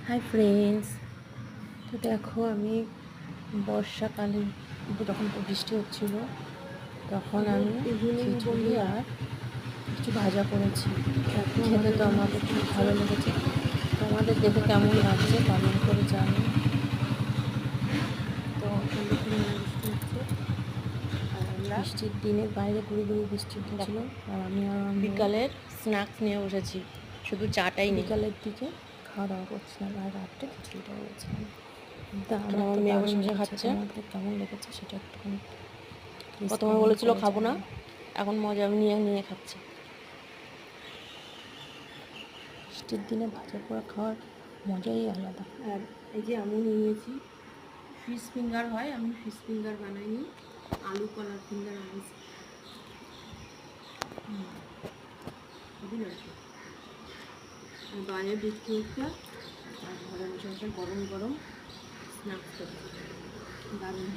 Hi friends. তো দেখো আমি বর্ষাকালে যখন বৃষ্টি হচ্ছিল তখন আমি খিচুড়ি আর কিছু ভাজা করেছি। খেতে তো আমাদের খুব ভালো লেগেছে। তোমাদের দেখে কেমন লাগছে কমেন্ট করে জানো। তো বৃষ্টির দিনে বাইরে গুঁড়ি গুঁড়ি বৃষ্টি হচ্ছিল আর আমি বিকালের স্ন্যাক্স নিয়ে বসেছি, শুধু চাটাই নেই। বিকালের দিকে খাওয়া দাওয়া করছিলাম আর রাত্রে খিচুড়িটা করেছিলাম। আমার মেয়ে বসে বসে খাচ্ছে। তোমাদের কেমন লেগেছে সেটা একটুখানি প্রথমে বলেছিল খাবো না, এখন মজা নিয়ে নিয়ে খাচ্ছে। বৃষ্টির দিনে ভাজা পোড়া খাওয়ার মজাই আলাদা। আর এই যে আমি নিয়েছি ফিশ ফিঙ্গার হয়, আমি ফিশ ফিঙ্গার বানাইনি, আলু কলার ফিঙ্গার বানাইছি। আর বাইরে বৃষ্টি হচ্ছে আর ঘরে বসে বসে গরম গরম স্ন্যাক্স করছি, দারুণ।